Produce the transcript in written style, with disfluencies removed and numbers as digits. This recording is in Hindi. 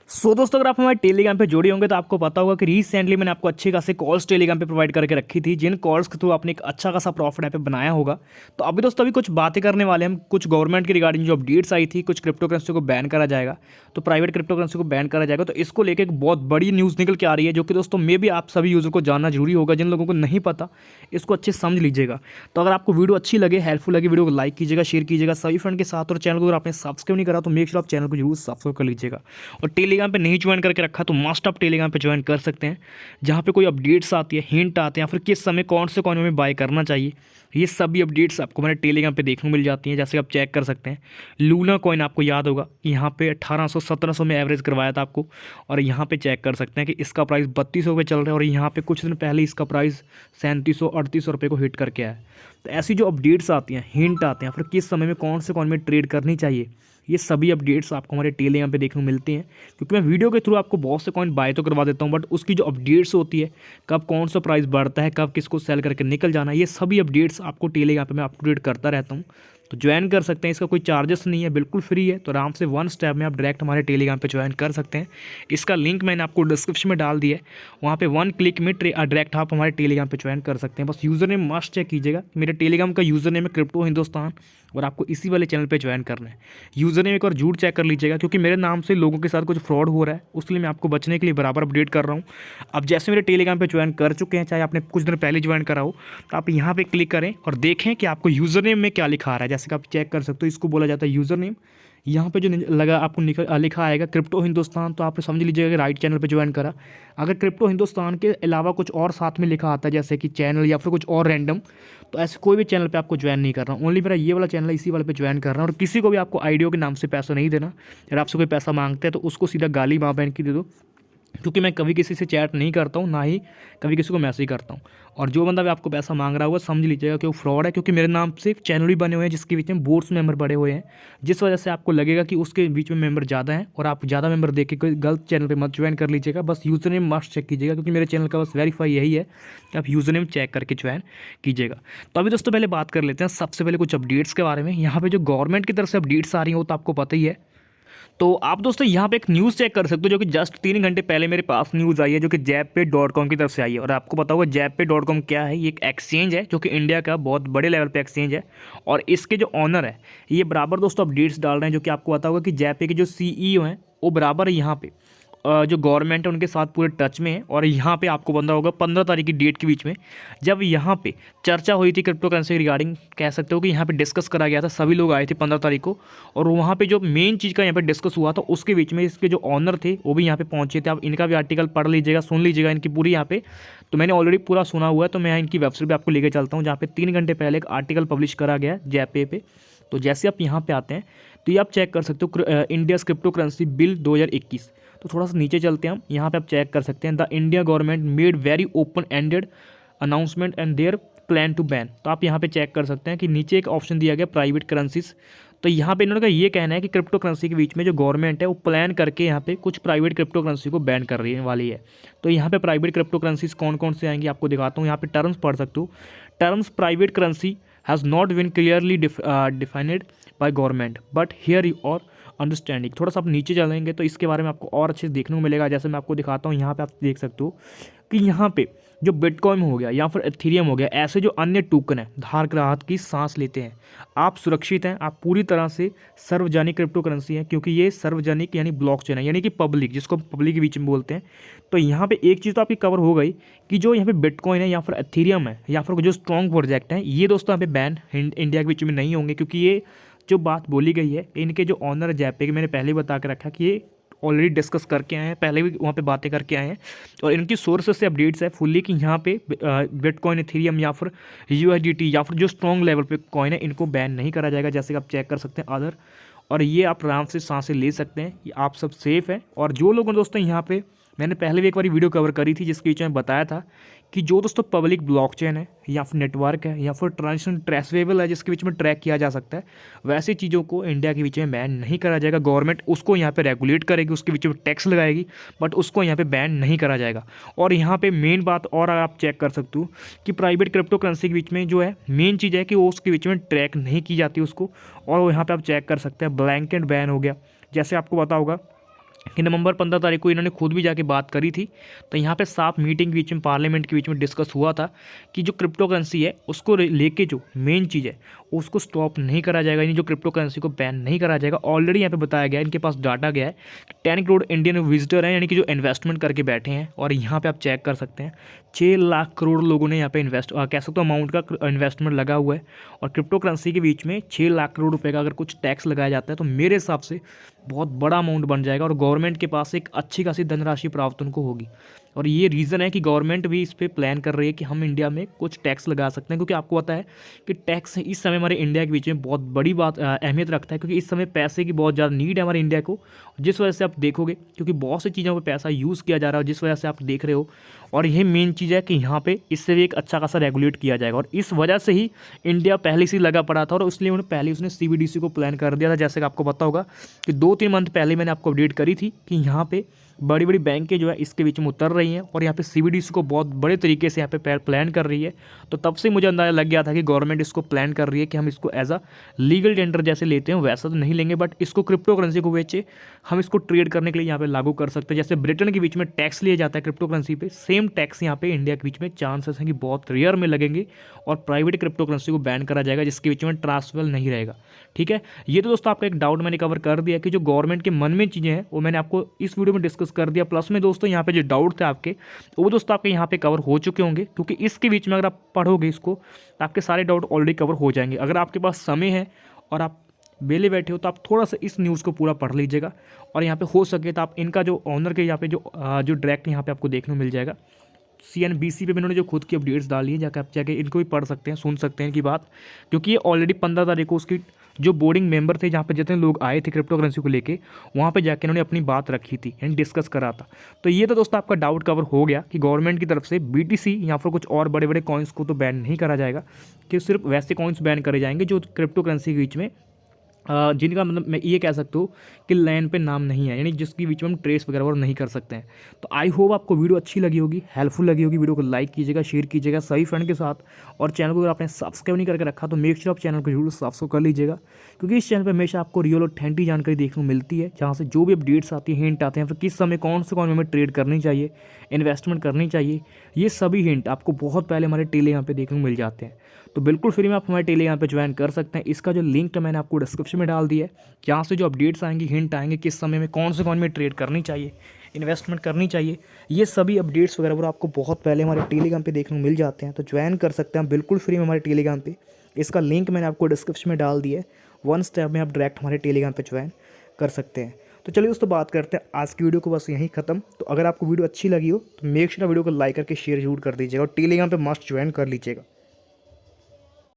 दोस्तों, अगर आप हमारे टेलीग्राम पे जुड़े होंगे तो आपको पता होगा कि रिसेंटली मैंने आपको अच्छे खासे कॉल्स टेलीग्राम पे प्रोवाइड करके रखी थी, जिन कॉल्स के थ्रू आपने एक अच्छा खासा प्रॉफिट यहाँ पे बनाया होगा। तो अभी दोस्तों अभी कुछ बातें करने वाले हैं हम, कुछ गवर्नमेंट की रिगार्डिंग जो अपडेट्स आई थी, कुछ क्रिप्टो करेंसी को बैन करा जाएगा, तो प्राइवेट क्रिप्टो करेंसी को बैन करा जाएगा। तो इसको लेकर एक बहुत बड़ी न्यूज़ निकल के आ रही है, जो कि दोस्तों मे भी आप सभी यूज़र को जानना जरूरी होगा। जिन लोगों को नहीं पता, इसको अच्छे समझ लीजिएगा। तो अगर आपको वीडियो अच्छी लगे, हेल्पफुल लगे, वीडियो को लाइक कीजिएगा, शेयर कीजिएगा सभी फ्रेंड के साथ, और चैनल को अगर आपने सब्सक्राइब नहीं करा तो मेक श्योर आप चैनल को जरूर सब्सक्राइब कर लीजिएगा। और टेलीग्राम पे नहीं ज्वाइन करके रखा तो मस्ट आप टेलीग्राम पे ज्वाइन कर सकते हैं, जहाँ पे कोई अपडेट्स आती है, हिंट आते हैं, या फिर किस समय कौन से कॉइन में बाय करना चाहिए, ये सभी अपडेट्स आपको मेरे टेलीग्राम पे देखने को मिल जाती हैं। जैसे आप चेक कर सकते हैं, लूना कॉइन आपको याद होगा कि यहाँ पे 1800-1700 में एवरेज करवाया था आपको, और यहाँ पे चेक कर सकते हैं कि इसका प्राइस 3200 पे चल रहा है, और यहाँ पे कुछ दिन पहले इसका प्राइस 3700-3800 रुपये को हिट करके आया है। तो ऐसी जो अपडेट्स आती हैं, हिंट आते हैं, फिर किस समय में कौन से कॉइन में ट्रेड करनी चाहिए, ये सभी अपडेट्स आपको हमारे टेलीग्राम पे देखने को मिलती हैं। क्योंकि मैं वीडियो के थ्रू आपको बहुत से कॉइन बाय तो करवा देता हूँ, बट उसकी जो अपडेट्स होती है, कब कौन सा प्राइस बढ़ता है, कब किसको सेल करके निकल जाना है, ये सभी अपडेट्स आपको टेलीग्राम पे मैं अपडेट करता रहता हूँ। तो ज्वाइन कर सकते हैं, इसका कोई चार्जेस नहीं है, बिल्कुल फ्री है। तो आराम से वन स्टेप में आप डायरेक्ट हमारे टेलीग्राम पे ज्वाइन कर सकते हैं। इसका लिंक मैंने आपको डिस्क्रिप्शन में डाल दिया है, वहाँ पे वन क्लिक में डायरेक्ट आप हमारे टेलीग्राम पे ज्वाइन कर सकते हैं। बस यूज़र नेम मस्ट चेक कीजिएगा, मेरे टेलीग्राम का यूज़र नेम है क्रिप्टो हिंदुस्तान, और आपको इसी वाले चैनल पे ज्वाइन करना है। यूज़र नेम एक बार जरूर चेक कर लीजिएगा, क्योंकि मेरे नाम से लोगों के साथ कुछ फ्रॉड हो रहा है, उसके लिए मैं आपको बचने के लिए बराबर अपडेट कर रहा हूँ। अब जैसे मेरे टेलीग्राम पे ज्वाइन कर चुके हैं, चाहे आपने कुछ दिन पहले ज्वाइन करा हो, तो आप यहाँ पे क्लिक करें और देखें कि आपको यूज़र नेम में क्या लिखा आ रहा है। जैसे कि आप चेक कर सकते हो, इसको बोला जाता है यूज़र नेम। यहाँ पे जो लगा आपको लिखा आएगा क्रिप्टो हिंदुस्तान, तो आप समझ लीजिएगा कि राइट चैनल पे ज्वाइन करा। अगर क्रिप्टो हिंदुस्तान के अलावा कुछ और साथ में लिखा आता है, जैसे कि चैनल या फिर कुछ और रैंडम, तो ऐसे कोई भी चैनल पे आपको ज्वाइन नहीं करना। ओनली मेरा ये वाला चैनल है, इसी वाले पे ज्वाइन करना। और किसी को भी आपको आईडियो के नाम से पैसा नहीं देना। अगर आपसे कोई पैसा मांगते हैं तो उसको सीधा गाली माँ बहन की दे दो, क्योंकि मैं कभी किसी से चैट नहीं करता हूँ, ना ही कभी किसी को मैसेज करता हूँ। और जो बंदा भी आपको पैसा मांग रहा होगा, समझ लीजिएगा कि वो फ्रॉड है, क्योंकि मेरे नाम से चैनल भी बने हुए हैं जिसके बीच में बोर्ड्स मेंबर बड़े हुए हैं, जिस वजह से आपको लगेगा कि उसके बीच में मेंबर ज़्यादा हैं, और आप ज़्यादा मेंबर देख के कोई गलत चैनल पर मत ज्वाइन कर लीजिएगा। बस यूज़र नेम मस्ट चेक कीजिएगा, क्योंकि मेरे चैनल का बस वेरीफाई यही है कि आप यूज़र नेम चेक करके ज्वाइन कीजिएगा। तो अभी दोस्तों पहले बात कर लेते हैं सबसे पहले कुछ अपडेट्स के बारे में। यहाँ पर जो गवर्नमेंट की तरफ से अपडेट्स आ रही हैं वो तो आपको पता ही है। तो आप दोस्तों यहाँ पे एक न्यूज़ चेक कर सकते हो, जो कि जस्ट 3 घंटे पहले मेरे पास न्यूज़ आई है, जो कि JAPPay.com की तरफ से आई है। और आपको पता होगा JAPPay.com क्या है। ये एक एक्सचेंज है जो कि इंडिया का बहुत बड़े लेवल पे एक्सचेंज है, और इसके जो ऑनर है ये बराबर दोस्तों अपडेट्स डाल रहे हैं। जो कि आपको पता होगा कि JAPPay के जो CEO हैं वो बराबर यहाँ पे जो गवर्नमेंट है उनके साथ पूरे टच में है। और यहाँ पे आपको बंदा होगा 15 तारीख की डेट के बीच में, जब यहाँ पे चर्चा हुई थी क्रिप्टो करेंसी रिगार्डिंग, कह सकते हो कि यहाँ पे डिस्कस करा गया था। सभी लोग आए थे 15 तारीख को, और वहाँ पे जो मेन चीज़ का यहाँ पे डिस्कस हुआ था, उसके बीच में इसके जो ऑनर थे वो भी यहाँ पे पहुँचे थे। आप इनका भी आर्टिकल पढ़ लीजिएगा, सुन लीजिएगा इनकी पूरी यहाँ पे। तो मैंने ऑलरेडी पूरा सुना हुआ है, तो मैं इनकी वेबसाइट पर आपको लेकर चलता हूँ, जहाँ पे 3 घंटे पहले एक आर्टिकल पब्लिश करा गया JAPPay पे। तो जैसे आप यहाँ पे आते हैं तो ये आप चेक कर सकते हो, इंडिया क्रिप्टो करेंसी बिल 2021। तो थोड़ा सा नीचे चलते हैं हम, यहाँ पे आप चेक कर सकते हैं, the India government made very open ended announcement and their plan to ban. तो आप यहाँ पे चेक कर सकते हैं कि नीचे एक ऑप्शन दिया गया प्राइवेट करेंसीज। तो यहाँ पे इन्होंने का ये कहना है कि क्रिप्टो करेंसी के बीच में जो गवर्नमेंट है वो प्लान करके यहाँ पे कुछ प्राइवेट क्रिप्टो करेंसी को बैन कर रही वाली है। तो यहाँ पे प्राइवेट क्रिप्टो करेंसीज कौन कौन से आएंगी आपको दिखाता हूँ। यहाँ पे टर्म्स पढ़ सकते हो। Terms private currency has not been clearly defined by government but here you are understanding. थोड़ा सा आप नीचे चलेंगे तो इसके बारे में आपको और अच्छे से देखने को मिलेगा। जैसे मैं आपको दिखाता हूँ, यहाँ पे आप देख सकते हो कि यहाँ पे जो बिटकॉइन हो गया या फिर एथेरियम हो गया, ऐसे जो अन्य टोकन है धारक राहत की सांस लेते हैं। आप सुरक्षित हैं, आप पूरी तरह से सार्वजनिक क्रिप्टो करेंसी है, क्योंकि ये सार्वजनिक यानी ब्लॉकचेन है, यानी कि पब्लिक, जिसको पब्लिक के बीच में बोलते हैं। तो यहाँ पे एक चीज़ तो आपकी कवर हो गई कि जो यहाँ पे बिटकॉइन है या फिर एथेरियम है या फिर जो स्ट्रॉन्ग प्रोजेक्ट हैं, ये दोस्तों यहाँ पे बैन इंडिया के बीच में नहीं होंगे, क्योंकि ये जो बात बोली गई है, इनके जो ऑनर JAPPay के मैंने पहले ही बता के रखा कि ये ऑलरेडी डिस्कस करके आए हैं, पहले भी वहाँ पे बातें करके आए हैं, और इनकी सोर्सेस से अपडेट्स है फुल्ली कि यहाँ पे बिटकॉइन, एथेरियम या फिर USDT या फिर जो स्ट्रॉन्ग लेवल पे कॉइन है, इनको बैन नहीं करा जाएगा। जैसे कि आप चेक कर सकते हैं अदर, और ये आप आराम से सांसें ले सकते हैं, ये आप सब सेफ़ है। और जो लोगों दोस्तों यहाँ पे मैंने पहले भी एक बार वीडियो कवर करी थी, जिसके बीच में बताया था कि जो दोस्तों पब्लिक ब्लॉकचेन है या फिर नेटवर्क है या फिर ट्रांजेक्शन ट्रेसेबल है, जिसके बीच में ट्रैक किया जा सकता है, वैसी चीज़ों को इंडिया के बीच में बैन नहीं करा जाएगा। गवर्नमेंट उसको यहाँ पे रेगुलेट करेगी, उसके बीच में टैक्स लगाएगी, बट उसको यहाँ पे बैन नहीं करा जाएगा। और यहाँ पे मेन बात और आप चेक कर सकते हो कि प्राइवेट क्रिप्टो करेंसी के बीच में जो है मेन चीज़ है कि वो उसके बीच में ट्रैक नहीं की जाती उसको। और यहाँ पर आप चेक कर सकते हैं ब्लैंकेट बैन हो गया। जैसे आपको पता होगा कि नवंबर 15 तारीख को इन्होंने खुद भी जाके बात करी थी। तो यहाँ पे साफ मीटिंग के बीच में, पार्लियामेंट के बीच में डिस्कस हुआ था कि जो क्रिप्टो करेंसी है उसको लेके जो मेन चीज़ है उसको स्टॉप नहीं करा जाएगा, यानी जो क्रिप्टो करेंसी को बैन नहीं करा जाएगा। ऑलरेडी यहाँ पे बताया गया है, इनके पास डाटा गया है कि 10 करोड़ इंडियन विजिटर हैं, यानी कि जो इन्वेस्टमेंट करके बैठे हैं। और यहाँ पे आप चेक कर सकते हैं 6 लाख करोड़ लोगों ने यहाँ पे कह सकते हो अमाउंट का इन्वेस्टमेंट लगा हुआ है। और क्रिप्टो करेंसी के बीच में 6 लाख करोड़ रुपए का अगर कुछ टैक्स लगाया जाता है तो मेरे हिसाब से बहुत बड़ा अमाउंट बन जाएगा और गवर्नमेंट के पास एक अच्छी खासी धनराशि प्राप्त उनको होगी। और ये रीज़न है कि गवर्नमेंट भी इस पे प्लान कर रही है कि हम इंडिया में कुछ टैक्स लगा सकते हैं, क्योंकि आपको पता है कि टैक्स इस समय हमारे इंडिया के बीच में बहुत बड़ी बात अहमियत रखता है, क्योंकि इस समय पैसे की बहुत ज़्यादा नीड है हमारे इंडिया को, जिस वजह से आप देखोगे क्योंकि बहुत सी चीज़ों पर पैसा यूज़ किया जा रहा है, जिस वजह से आप देख रहे हो। और यही मेन चीज़ है कि यहाँ पे इससे भी एक अच्छा खासा रेगुलेट किया जाएगा। और इस वजह से ही इंडिया पहले से लगा पड़ा था और इसलिए उन्होंने पहले उसने CBDC को प्लान कर दिया था। जैसे कि आपको पता होगा कि 2-3 मंथ पहले मैंने आपको अपडेट करी थी कि यहाँ पे बड़ी बड़ी बैंकें जो है इसके बीच में उतर रही हैं और यहाँ पे CBDC को बहुत बड़े तरीके से यहाँ पे प्लान कर रही है। तो तब से मुझे अंदाज़ा लग गया था कि गवर्नमेंट इसको प्लान कर रही है कि हम इसको एज अ लीगल टेंडर जैसे लेते हैं वैसा तो नहीं लेंगे, बट इसको क्रिप्टो करेंसी को बेचे हम इसको ट्रेड करने के लिए यहाँ पे लागू कर सकते हैं। जैसे ब्रिटेन के बीच में टैक्स लिया जाता है क्रिप्टो करेंसी पे, सेम टैक्स यहाँ पे इंडिया के बीच में चांसेस हैं कि बहुत रेयर में लगेंगे और प्राइवेट क्रिप्टो करेंसी को बैन करा जाएगा जिसके बीच में ट्रांसफर नहीं रहेगा। ठीक है, ये तो दोस्तों आपका एक डाउट मैंने कवर कर दिया कि जो गवर्नमेंट के मन में चीज़ें हैं वो मैंने आपको इस वीडियो में डिस्कस कर दिया। प्लस में दोस्तों यहाँ पे जो डाउट थे आपके वो दोस्तों आपके यहाँ पे कवर हो चुके होंगे, क्योंकि इसके बीच में अगर आप पढ़ोगे इसको तो आपके सारे डाउट ऑलरेडी कवर हो जाएंगे। अगर आपके पास समय है और आप बेले बैठे हो तो आप थोड़ा सा इस न्यूज़ को पूरा पढ़ लीजिएगा। और यहाँ पे हो सके तो आप इनका जो ऑनर के यहाँ पे जो डायरेक्ट यहाँ पे आपको देखने को मिल जाएगा CNBC पे इन्होंने जो खुद की अपडेट्स डाली है, जाकर आप जाके इनको भी पढ़ सकते हैं, सुन सकते हैं इनकी बात, क्योंकि ये ऑलरेडी 15 तारीख को उसकी जो बोर्डिंग मेंबर थे जहाँ पे जितने लोग आए थे क्रिप्टो करेंसी को लेके वहाँ पे जाके इन्होंने अपनी बात रखी थी एंड डिस्कस करा था। तो ये तो दोस्तों आपका डाउट कवर हो गया कि गवर्नमेंट की तरफ से BTC या फिर कुछ और बड़े बड़े कॉइन्स को तो बैन नहीं करा जाएगा, कि सिर्फ वैसे कॉइन्स बैन करे जाएंगे जो क्रिप्टो करेंसी के बीच में जिनका मतलब मैं ये कह सकता हूँ कि लाइन पे नाम नहीं है, यानी जिसके बीच में हम ट्रेस वगैरह और नहीं कर सकते हैं। तो आई होप आपको वीडियो अच्छी लगी होगी, हेल्पफुल लगी होगी। वीडियो को लाइक कीजिएगा, शेयर कीजिएगा सभी फ्रेंड के साथ, और चैनल को अगर आपने सब्सक्राइब नहीं करके रखा तो मेक श्योर आप चैनल को जरूर सब्सक्राइब कर लीजिएगा, क्योंकि इस चैनल पर हमेशा आपको रियल और ऑथेंटिक जानकारी देखने को मिलती है, जहाँ से जो भी अपडेट्स आती है, हिंट आते हैं, फिर किस समय कौन से में ट्रेड करनी चाहिए, इन्वेस्टमेंट करनी चाहिए, ये सभी हिंट आपको बहुत पहले हमारे टेलीग्राम पे देखने को मिल जाते हैं। तो बिल्कुल फ्री में आप हमारे टेलीग्राम पे ज्वाइन कर सकते हैं। इसका जो लिंक है मैंने आपको डिस्क्रिप्शन में डाल दिया है, यहाँ से जो अपडेट्स आएंगे, हिंट आएंगे, किस समय में कौन से में ट्रेड करनी चाहिए, इन्वेस्टमेंट करनी चाहिए, ये सभी अपडेट्स वगैरह आपको बहुत पहले हमारे टेलीग्राम पे देखने को मिल जाते हैं। तो ज्वाइन कर सकते हैं बिल्कुल फ्री में हमारे टेलीग्राम पे। इसका लिंक मैंने आपको डिस्क्रिप्शन में डाल दिया है, 1 स्टेप में आप डायरेक्ट हमारे टेलीग्राम पे ज्वाइन कर सकते हैं। तो चलिए दोस्तों बात करते हैं आज की वीडियो को बस यहीं खत्म। तो अगर आपको वीडियो अच्छी लगी हो तो मेक श्योर वीडियो को लाइक करके शेयर जरूर कर दीजिएगा और टेलीग्राम पे मस्ट ज्वाइन कर लीजिएगा।